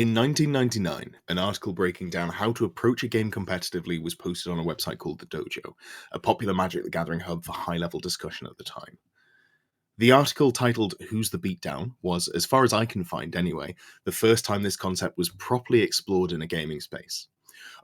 In 1999, an article breaking down how to approach a game competitively was posted on a website called The Dojo, a popular Magic the Gathering hub for high-level discussion at the time. The article, titled Who's the Beatdown, was, as far as I can find anyway, the first time this concept was properly explored in a gaming space.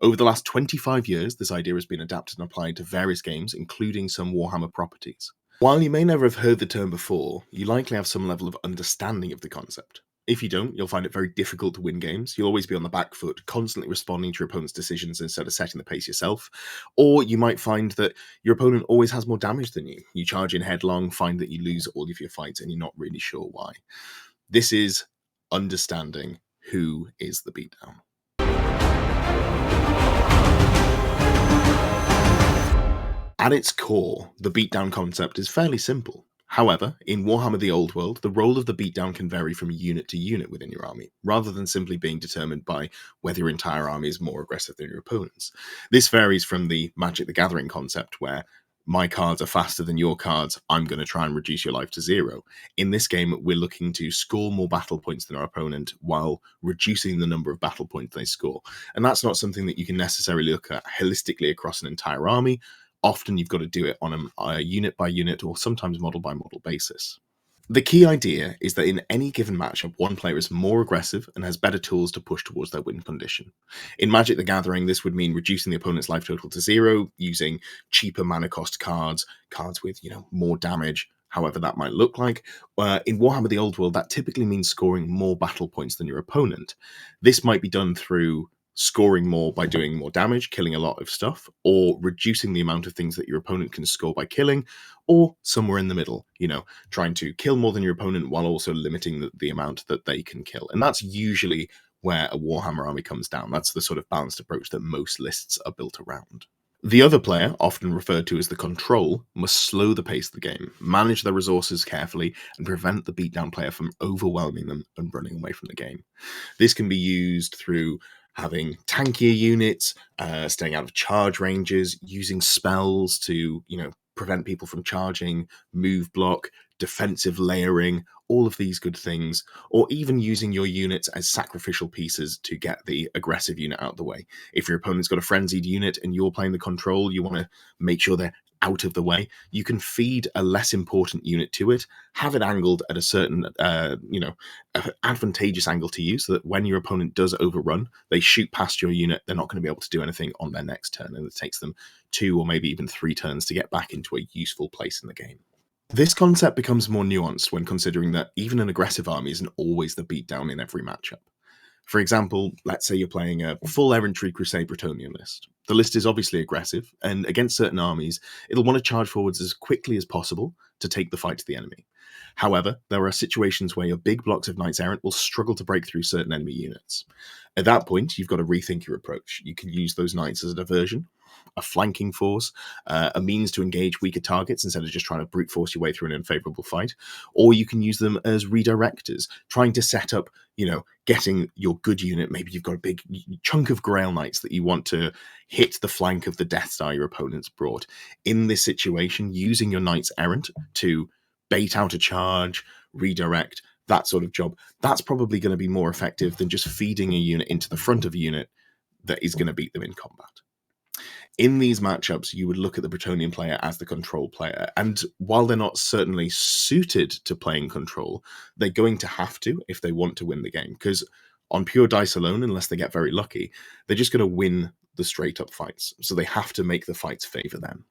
Over the last 25 years, this idea has been adapted and applied to various games, including some Warhammer properties. While you may never have heard the term before, you likely have some level of understanding of the concept. If you don't, you'll find it very difficult to win games. You'll always be on the back foot, constantly responding to your opponent's decisions instead of setting the pace yourself. Or you might find that your opponent always has more damage than you. You charge in headlong, find that you lose all of your fights, and you're not really sure why. This is understanding who is the beatdown. At its core, the beatdown concept is fairly simple. However, in Warhammer The Old World, the role of the beatdown can vary from unit to unit within your army, rather than simply being determined by whether your entire army is more aggressive than your opponent's. This varies from the Magic the Gathering concept, where my cards are faster than your cards, I'm going to try and reduce your life to 0. In this game, we're looking to score more battle points than our opponent while reducing the number of battle points they score. And that's not something that you can necessarily look at holistically across an entire army. Often you've got to do it on a unit by unit or sometimes model by model basis. The key idea is that in any given matchup, one player is more aggressive and has better tools to push towards their win condition. In Magic the Gathering, this would mean reducing the opponent's life total to 0, using cheaper mana cost cards with, more damage, however that might look like. In Warhammer the Old World, that typically means scoring more battle points than your opponent. This might be done through scoring more by doing more damage, killing a lot of stuff, or reducing the amount of things that your opponent can score by killing, or somewhere in the middle, trying to kill more than your opponent while also limiting the amount that they can kill. And that's usually where a Warhammer army comes down. That's the sort of balanced approach that most lists are built around. The other player, often referred to as the control, must slow the pace of the game, manage their resources carefully, and prevent the beatdown player from overwhelming them and running away from the game. This can be used through having tankier units, staying out of charge ranges, using spells to, prevent people from charging, move block, defensive layering, all of these good things, or even using your units as sacrificial pieces to get the aggressive unit out of the way. If your opponent's got a frenzied unit and you're playing the control, you want to make sure they're out of the way. You can feed a less important unit to it, have it angled at a certain, advantageous angle to you, so that when your opponent does overrun, they shoot past your unit, they're not going to be able to do anything on their next turn, and it takes them 2 or maybe even 3 turns to get back into a useful place in the game. This concept becomes more nuanced when considering that even an aggressive army isn't always the beatdown in every matchup. For example, let's say you're playing a full Errantry Crusade Bretonnian list. The list is obviously aggressive, and against certain armies, it'll want to charge forwards as quickly as possible to take the fight to the enemy. However, there are situations where your big blocks of Knights Errant will struggle to break through certain enemy units. At that point, you've got to rethink your approach. You can use those Knights as a diversion, a flanking force, a means to engage weaker targets instead of just trying to brute force your way through an unfavorable fight, or you can use them as redirectors, trying to set up, getting your good unit. Maybe you've got a big chunk of Grail Knights that you want to hit the flank of the Death Star your opponent's brought. In this situation, using your Knights Errant to bait out a charge, redirect, that sort of job, that's probably going to be more effective than just feeding a unit into the front of a unit that is going to beat them in combat. In these matchups, you would look at the Bretonnian player as the control player, and while they're not certainly suited to playing control, they're going to have to if they want to win the game, because on pure dice alone, unless they get very lucky, they're just going to win the straight-up fights, so they have to make the fights favour them.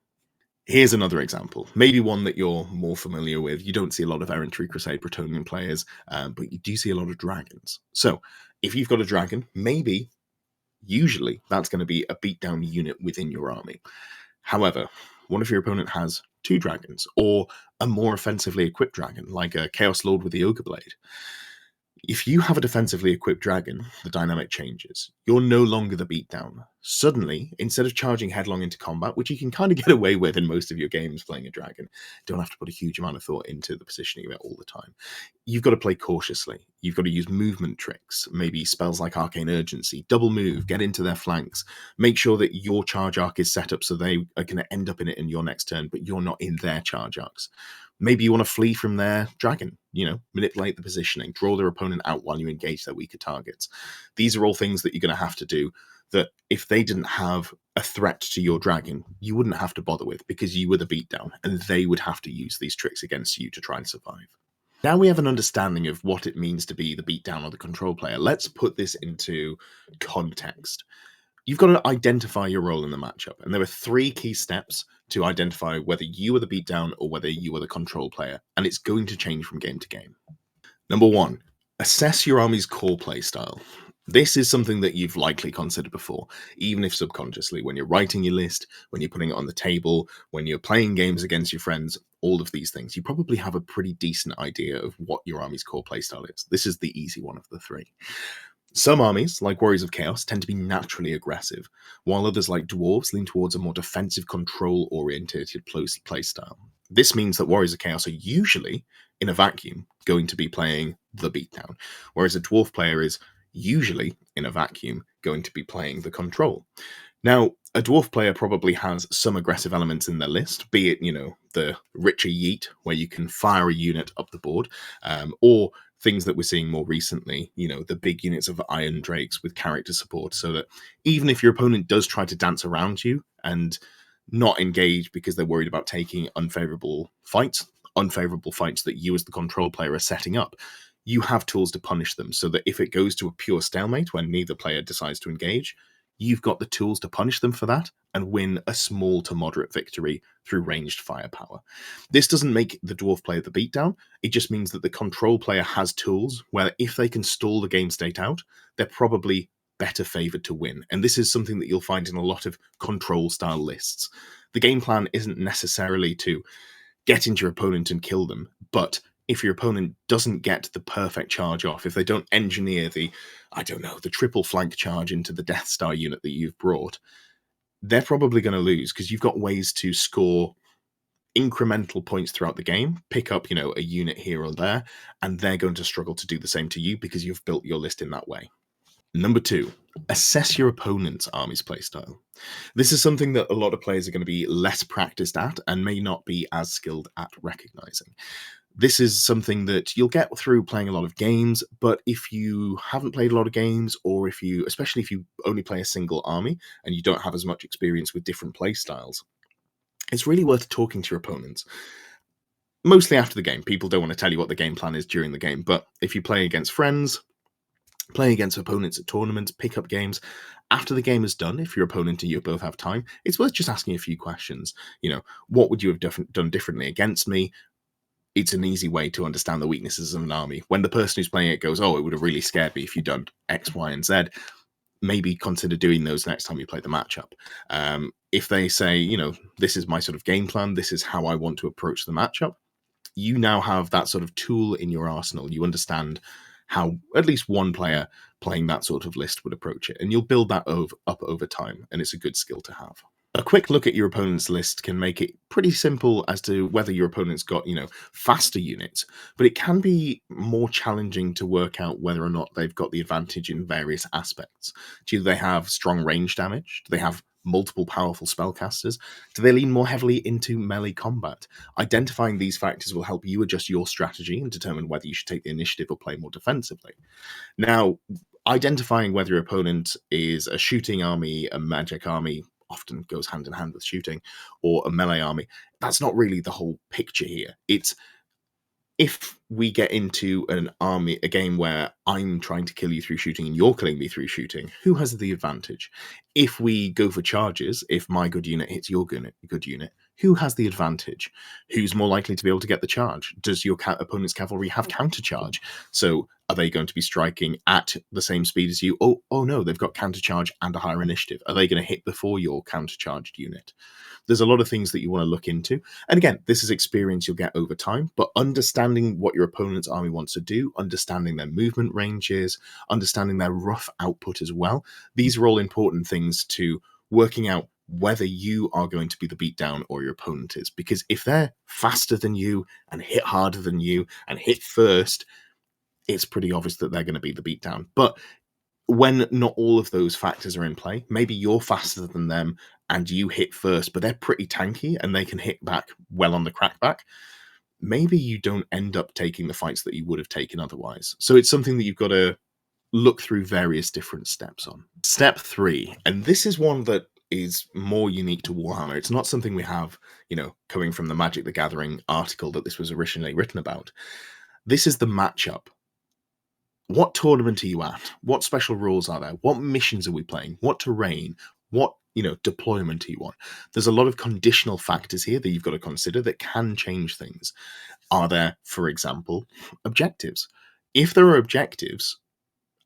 Here's another example, maybe one that you're more familiar with. You don't see a lot of Errantry Crusade Bretonnian players, but you do see a lot of dragons. So, if you've got a dragon, usually that's going to be a beatdown unit within your army. However, what if your opponent has 2 dragons, or a more offensively equipped dragon, like a Chaos Lord with the Ogre Blade? If you have a defensively equipped dragon, the dynamic changes. You're no longer the beatdown. Suddenly, instead of charging headlong into combat, which you can kind of get away with in most of your games playing a dragon, don't have to put a huge amount of thought into the positioning of it all the time. You've got to play cautiously. You've got to use movement tricks, maybe spells like Arcane Urgency, double move, get into their flanks, make sure that your charge arc is set up so they are going to end up in it in your next turn, but you're not in their charge arcs. Maybe you want to flee from their dragon, manipulate the positioning, draw their opponent out while you engage their weaker targets. These are all things that you're going to have to do that if they didn't have a threat to your dragon, you wouldn't have to bother with because you were the beatdown and they would have to use these tricks against you to try and survive. Now we have an understanding of what it means to be the beatdown or the control player. Let's put this into context. You've got to identify your role in the matchup, and there are 3 key steps to identify whether you are the beatdown or whether you are the control player, and it's going to change from game to game. Number 1, assess your army's core play style. This is something that you've likely considered before, even if subconsciously, when you're writing your list, when you're putting it on the table, when you're playing games against your friends, all of these things. You probably have a pretty decent idea of what your army's core playstyle is. This is the easy one of the 3. Some armies, like Warriors of Chaos, tend to be naturally aggressive, while others, like Dwarves, lean towards a more defensive, control-orientated playstyle. This means that Warriors of Chaos are usually, in a vacuum, going to be playing the beatdown, whereas a Dwarf player is usually, in a vacuum, going to be playing the control. Now, a Dwarf player probably has some aggressive elements in their list, be it, the richer Yeet, where you can fire a unit up the board, or things that we're seeing more recently, the big units of Iron Drakes with character support, so that even if your opponent does try to dance around you and not engage because they're worried about taking unfavorable fights that you as the control player are setting up, you have tools to punish them, so that if it goes to a pure stalemate when neither player decides to engage, you've got the tools to punish them for that and win a small to moderate victory through ranged firepower. This doesn't make the Dwarf player the beatdown, it just means that the control player has tools where if they can stall the game state out, they're probably better favored to win. And this is something that you'll find in a lot of control style lists. The game plan isn't necessarily to get into your opponent and kill them, but if your opponent doesn't get the perfect charge off, if they don't engineer the triple flank charge into the Death Star unit that you've brought, they're probably going to lose because you've got ways to score incremental points throughout the game, pick up, a unit here or there, and they're going to struggle to do the same to you because you've built your list in that way. Number 2, assess your opponent's army's playstyle. This is something that a lot of players are going to be less practiced at and may not be as skilled at recognizing. This is something that you'll get through playing a lot of games, but if you haven't played a lot of games, or especially if you only play a single army and you don't have as much experience with different play styles, it's really worth talking to your opponents. Mostly after the game. People don't want to tell you what the game plan is during the game, but if you play against friends, play against opponents at tournaments, pick up games, after the game is done, if your opponent and you both have time, it's worth just asking a few questions. What would you have done differently against me? It's an easy way to understand the weaknesses of an army. When the person who's playing it goes, it would have really scared me if you'd done X, Y, and Z, maybe consider doing those next time you play the matchup. If they say, this is my sort of game plan, this is how I want to approach the matchup, you now have that sort of tool in your arsenal. You understand how at least one player playing that sort of list would approach it, and you'll build that up over time, and it's a good skill to have. A quick look at your opponent's list can make it pretty simple as to whether your opponent's got, faster units, but it can be more challenging to work out whether or not they've got the advantage in various aspects. Do they have strong range damage? Do they have multiple powerful spellcasters? Do they lean more heavily into melee combat? Identifying these factors will help you adjust your strategy and determine whether you should take the initiative or play more defensively. Now, identifying whether your opponent is a shooting army, a magic army, often goes hand in hand with shooting, or a melee army, that's not really the whole picture here. It's if we get into a game where I'm trying to kill you through shooting and you're killing me through shooting, who has the advantage? If we go for charges, if my good unit hits your good unit, who has the advantage? Who's more likely to be able to get the charge? Does your opponent's cavalry have countercharge? So are they going to be striking at the same speed as you? Oh no, they've got countercharge and a higher initiative. Are they going to hit before your countercharged unit? There's a lot of things that you want to look into. And again, this is experience you'll get over time, but understanding what your opponent's army wants to do, understanding their movement ranges, understanding their rough output as well. These are all important things to working out whether you are going to be the beatdown or your opponent is. Because if they're faster than you and hit harder than you and hit first, it's pretty obvious that they're going to be the beatdown. But when not all of those factors are in play, maybe you're faster than them and you hit first, but they're pretty tanky and they can hit back well on the crackback. maybe you don't end up taking the fights that you would have taken otherwise. So it's something that you've got to look through various different steps on. Step 3, and this is one that is more unique to Warhammer. It's not something we have, coming from the Magic the Gathering article that this was originally written about. This is the matchup. What tournament are you at? What special rules are there? What missions are we playing? What terrain? What deployment are you on? There's a lot of conditional factors here that you've got to consider that can change things. Are there, for example, objectives? If there are objectives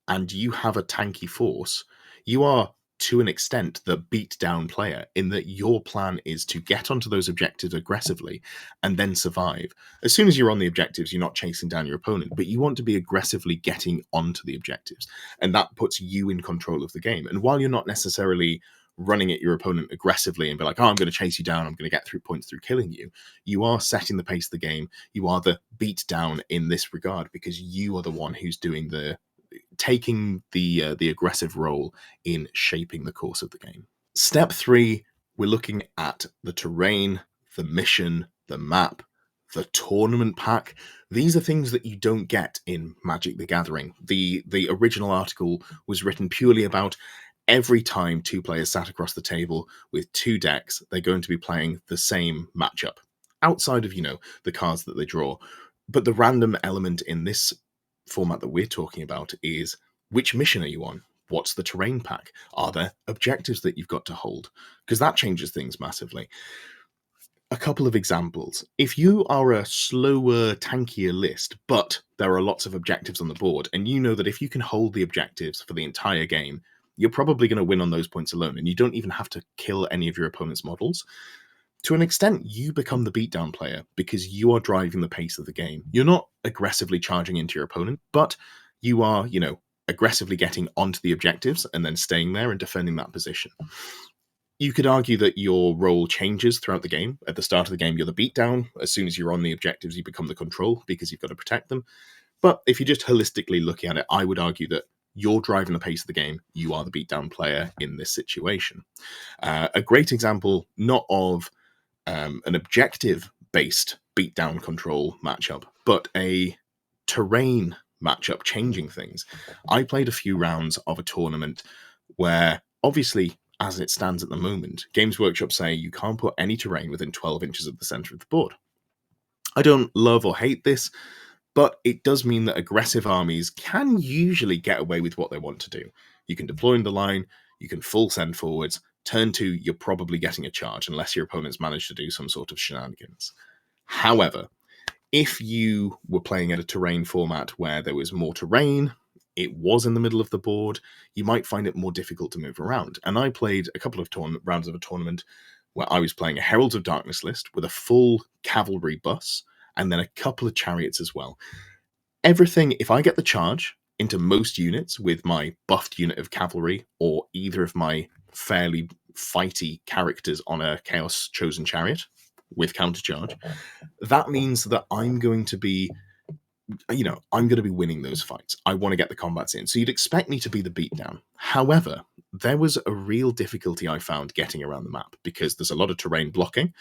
and you have a tanky force, you are, to an extent, the beat-down player, in that your plan is to get onto those objectives aggressively and then survive. As soon as you're on the objectives, you're not chasing down your opponent, but you want to be aggressively getting onto the objectives, and that puts you in control of the game. And while you're not necessarily running at your opponent aggressively and be like, oh, I'm going to chase you down, I'm going to get through points through killing you, you are setting the pace of the game. You are the beat down in this regard, because you are the one who's taking the aggressive role in shaping the course of the game. Step 3, we're looking at the terrain, the mission, the map, the tournament pack. These are things that you don't get in Magic the Gathering. The original article was written purely about every time two players sat across the table with two decks, they're going to be playing the same matchup, outside of, the cards that they draw. But the random element in this format that we're talking about is, which mission are you on? What's the terrain pack? Are there objectives that you've got to hold? Because that changes things massively. A couple of examples. If you are a slower, tankier list, but there are lots of objectives on the board, and you know that if you can hold the objectives for the entire game, you're probably going to win on those points alone, and you don't even have to kill any of your opponent's models. To an extent, you become the beatdown player because you are driving the pace of the game. You're not aggressively charging into your opponent, but you are, aggressively getting onto the objectives and then staying there and defending that position. You could argue that your role changes throughout the game. At the start of the game, you're the beatdown. As soon as you're on the objectives, you become the control because you've got to protect them. But if you're just holistically looking at it, I would argue that you're driving the pace of the game. You are the beatdown player in this situation. A great example, not of an objective-based beatdown control matchup, but a terrain matchup changing things. I played a few rounds of a tournament where, obviously, as it stands at the moment, Games Workshop say you can't put any terrain within 12 inches of the center of the board. I don't love or hate this, but it does mean that aggressive armies can usually get away with what they want to do. You can deploy in the line, you can full send forwards, turn 2, you're probably getting a charge, unless your opponent's managed to do some sort of shenanigans. However, if you were playing at a terrain format where there was more terrain, it was in the middle of the board, you might find it more difficult to move around. And I played a couple of rounds of a tournament where I was playing a Heralds of Darkness list with a full cavalry bus and then a couple of chariots as well. Everything, if I get the charge into most units with my buffed unit of cavalry or either of my fairly fighty characters on a Chaos Chosen Chariot with countercharge, that means that I'm going to be winning those fights. I want to get the combats in. So you'd expect me to be the beatdown. However, there was a real difficulty I found getting around the map because there's a lot of terrain blocking.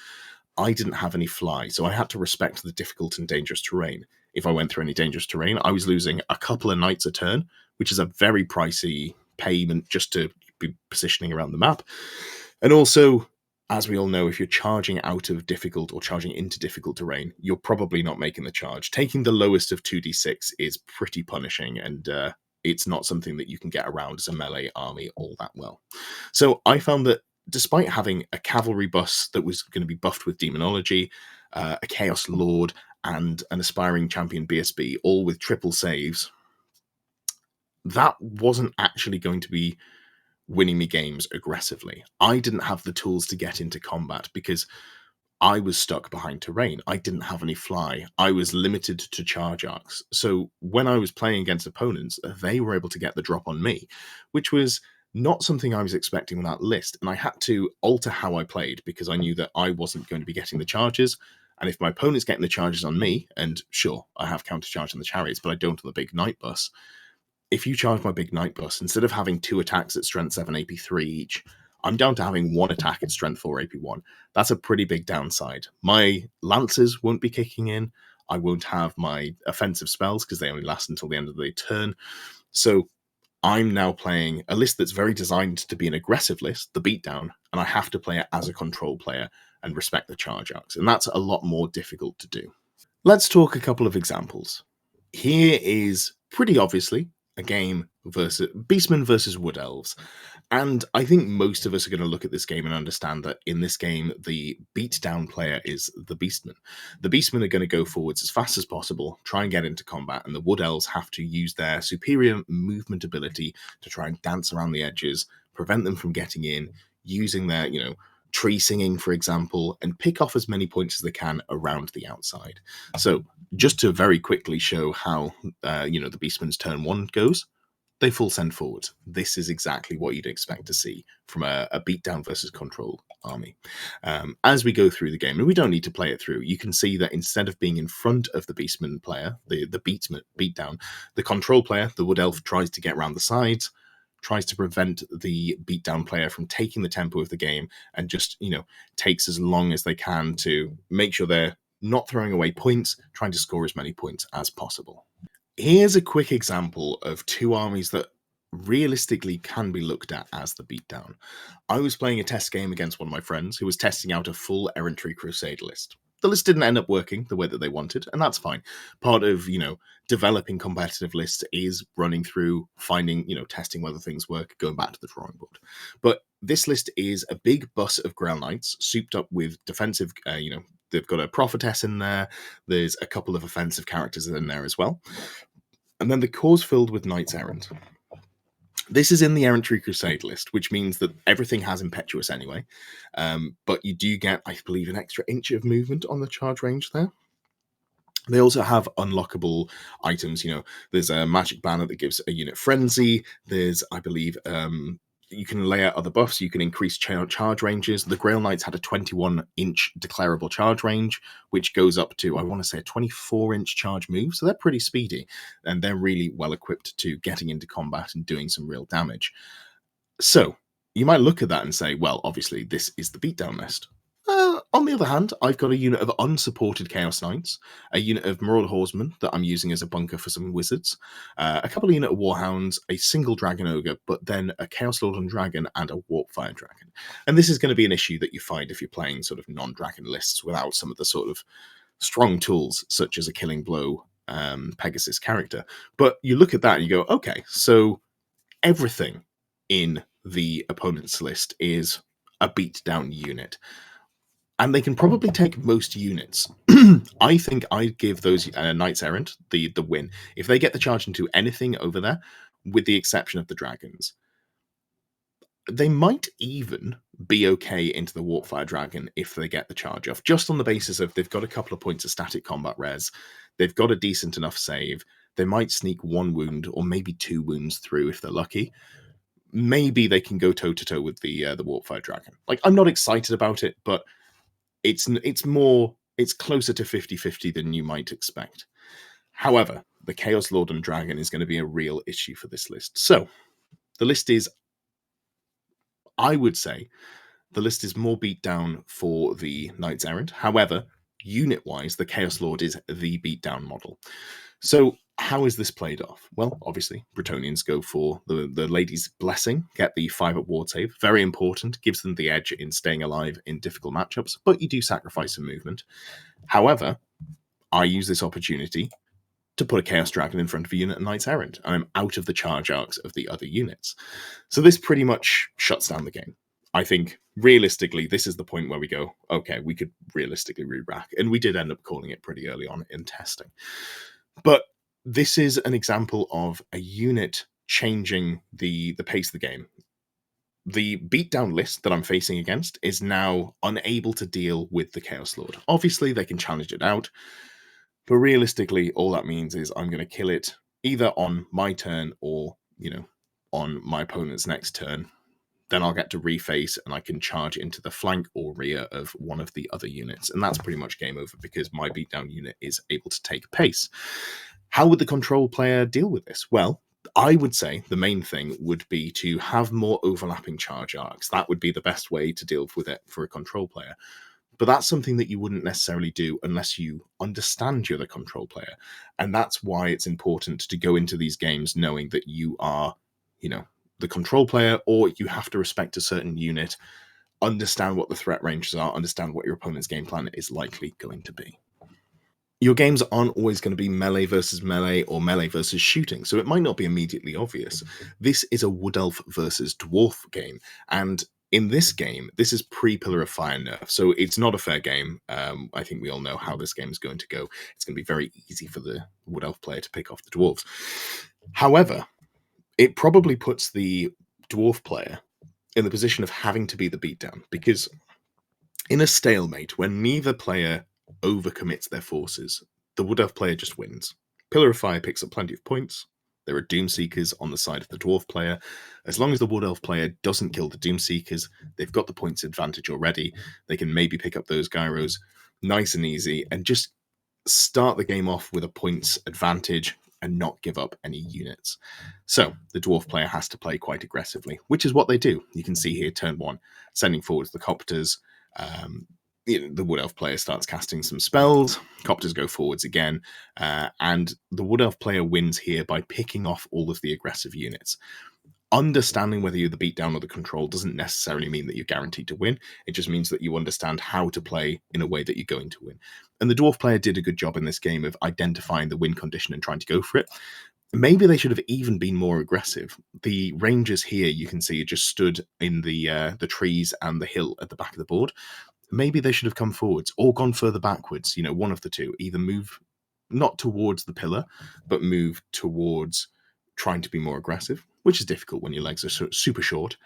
I didn't have any fly, so I had to respect the difficult and dangerous terrain. If I went through any dangerous terrain, I was losing a couple of knights a turn, which is a very pricey payment just to be positioning around the map. And also, as we all know, if you're charging out of difficult or charging into difficult terrain, you're probably not making the charge. Taking the lowest of 2d6 is pretty punishing, and it's not something that you can get around as a melee army all that well. So I found that despite having a cavalry bus that was going to be buffed with demonology, a Chaos Lord, and an aspiring champion BSB, all with triple saves, that wasn't actually going to be winning me games aggressively. I didn't have the tools to get into combat because I was stuck behind terrain. I didn't have any fly. I was limited to charge arcs. So when I was playing against opponents, they were able to get the drop on me, which was not something I was expecting with that list. And I had to alter how I played because I knew that I wasn't going to be getting the charges. And if my opponent's getting the charges on me, and sure, I have countercharge on the chariots, but I don't on the big knight bus. If you charge my big knight bus, instead of having 2 attacks at strength 7 AP3 each, I'm down to having one attack at strength 4 AP1. That's a pretty big downside. My lancers won't be kicking in. I won't have my offensive spells because they only last until the end of the turn. So I'm now playing a list that's very designed to be an aggressive list, the Beatdown, and I have to play it as a control player and respect the charge arcs. And that's a lot more difficult to do. Let's talk a couple of examples. Here is pretty obviously a game versus Beastmen versus Wood Elves. And I think most of us are going to look at this game and understand that in this game, the beatdown player is the Beastmen. The Beastmen are going to go forwards as fast as possible, try and get into combat, and the Wood Elves have to use their superior movement ability to try and dance around the edges, prevent them from getting in, using their, tree singing, for example, and pick off as many points as they can around the outside. So just to very quickly show how, the Beastmen's turn 1 goes, they full send forward. This is exactly what you'd expect to see from a beatdown versus control army. As we go through the game, and we don't need to play it through, you can see that instead of being in front of the Beastman player, the beatdown, the control player, the Wood Elf, tries to get around the sides, tries to prevent the beatdown player from taking the tempo of the game, and just, takes as long as they can to make sure they're not throwing away points, trying to score as many points as possible. Here's a quick example of two armies that realistically can be looked at as the beatdown. I was playing a test game against one of my friends who was testing out a full Errantry Crusade list. The list didn't end up working the way that they wanted, and that's fine. Part of, developing competitive lists is running through, finding, testing whether things work, going back to the drawing board. But this list is a big bus of Grail Knights, souped up with defensive, they've got a prophetess in there, there's a couple of offensive characters in there as well. And then the core's filled with Knights Errant. This is in the Errantry Crusade list, which means that everything has Impetuous anyway. But you do get, I believe, an extra inch of movement on the charge range there. They also have unlockable items. There's a magic banner that gives a unit frenzy. There's, I believe, you can lay out other buffs. You can increase charge ranges. The Grail Knights had a 21-inch declarable charge range, which goes up to, I want to say, a 24-inch charge move. So they're pretty speedy, and they're really well equipped to getting into combat and doing some real damage. So you might look at that and say, well, obviously, this is the beatdown list. On the other hand, I've got a unit of unsupported Chaos Knights, a unit of Marauder Horsemen that I'm using as a bunker for some wizards, a couple of unit of Warhounds, a single Dragon Ogre, but then a Chaos Lord and Dragon and a Warpfire Dragon. And this is going to be an issue that you find if you're playing sort of non-dragon lists without some of the sort of strong tools, such as a Killing Blow Pegasus character. But you look at that and you go, okay, so everything in the opponent's list is a beatdown unit. And they can probably take most units. I think I'd give those Knights Errant the win. If they get the charge into anything over there, with the exception of the dragons, they might even be okay into the Warpfire Dragon if they get the charge off, just on the basis of they've got a couple of points of static combat res, they've got a decent enough save, they might sneak 1 wound or maybe 2 wounds through if they're lucky. Maybe they can go toe-to-toe with the Warpfire Dragon. Like, I'm not excited about it, but it's closer to 50-50 than you might expect. However, the Chaos Lord and Dragon is going to be a real issue for this list. So, the list is, I would say, the list is more beatdown for the Knights Errant. However, unit-wise, the Chaos Lord is the beatdown model. So, how is this played off? Well, obviously, Bretonnians go for the Lady's Blessing, get the 5-up ward save. Very important, gives them the edge in staying alive in difficult matchups, but you do sacrifice some movement. However, I use this opportunity to put a Chaos Dragon in front of a unit of Knights Errant, and I'm out of the charge arcs of the other units. So this pretty much shuts down the game. I think, realistically, this is the point where we go, okay, we could realistically re-rack, and we did end up calling it pretty early on in testing. But this is an example of a unit changing the pace of the game. The beatdown list that I'm facing against is now unable to deal with the Chaos Lord. Obviously, they can challenge it out, but realistically, all that means is I'm going to kill it either on my turn or, on my opponent's next turn. Then I'll get to reface and I can charge into the flank or rear of one of the other units. And that's pretty much game over because my beatdown unit is able to take pace. How would the control player deal with this? Well, I would say the main thing would be to have more overlapping charge arcs. That would be the best way to deal with it for a control player. But that's something that you wouldn't necessarily do unless you understand you're the control player. And that's why it's important to go into these games knowing that you are, the control player, or you have to respect a certain unit, understand what the threat ranges are, understand what your opponent's game plan is likely going to be. Your games aren't always going to be melee versus melee or melee versus shooting, so it might not be immediately obvious. This is a Wood Elf versus Dwarf game, and in this game, this is pre-Pillar of Fire nerf, so it's not a fair game. I think we all know how this game is going to go. It's going to be very easy for the Wood Elf player to pick off the Dwarves. However, it probably puts the Dwarf player in the position of having to be the beatdown, because in a stalemate, when neither player overcommits their forces, the Wood Elf player just wins. Pillar of Fire picks up plenty of points. There are Doomseekers on the side of the Dwarf player. As long as the Wood Elf player doesn't kill the Doomseekers, they've got the points advantage already. They can maybe pick up those gyros nice and easy and just start the game off with a points advantage and not give up any units. So the Dwarf player has to play quite aggressively, which is what they do. You can see here, turn 1, sending forwards the Copters. The Wood Elf player starts casting some spells, Copters go forwards again, and the Wood Elf player wins here by picking off all of the aggressive units. Understanding whether you're the beatdown or the control doesn't necessarily mean that you're guaranteed to win. It just means that you understand how to play in a way that you're going to win. And the Dwarf player did a good job in this game of identifying the win condition and trying to go for it. Maybe they should have even been more aggressive. The Rangers here, you can see, just stood in the trees and the hill at the back of the board. Maybe they should have come forwards or gone further backwards. One of the two. Either move not towards the pillar, but move towards trying to be more aggressive, which is difficult when your legs are super short,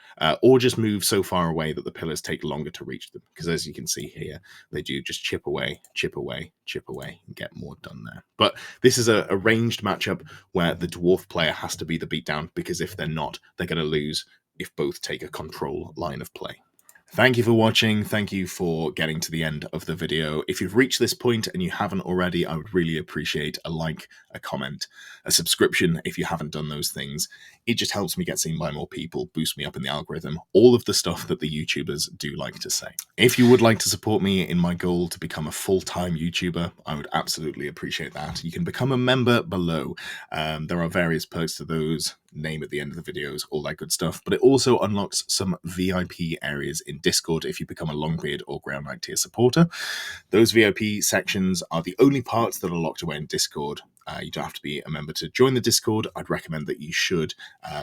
or just move so far away that the pillars take longer to reach them. Because as you can see here, they do just chip away, chip away, chip away, and get more done there. But this is a ranged matchup where the Dwarf player has to be the beatdown, because if they're not, they're going to lose if both take a control line of play. Thank you for watching. Thank you for getting to the end of the video. If you've reached this point and you haven't already, I would really appreciate a like, a comment, a subscription if you haven't done those things. It just helps me get seen by more people, boost me up in the algorithm, all of the stuff that the YouTubers do like to say. If you would like to support me in my goal to become a full-time YouTuber, I would absolutely appreciate that. You can become a member below. There are various perks to those, name at the end of the videos, all that good stuff, but it also unlocks some VIP areas in Discord if you become a Longbeard or Ground Knight tier supporter. Those VIP sections are the only parts that are locked away in Discord. You don't have to be a member to join the Discord. I'd recommend that you should.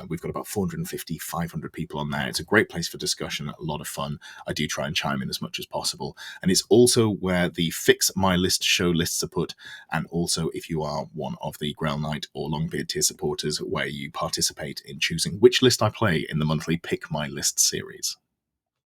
We've got about 450, 500 people on there. It's a great place for discussion, a lot of fun. I do try and chime in as much as possible. And it's also where the Fix My List show lists are put, and also if you are one of the Grail Knight or Longbeard tier supporters, where you participate in choosing which list I play in the monthly Pick My List series.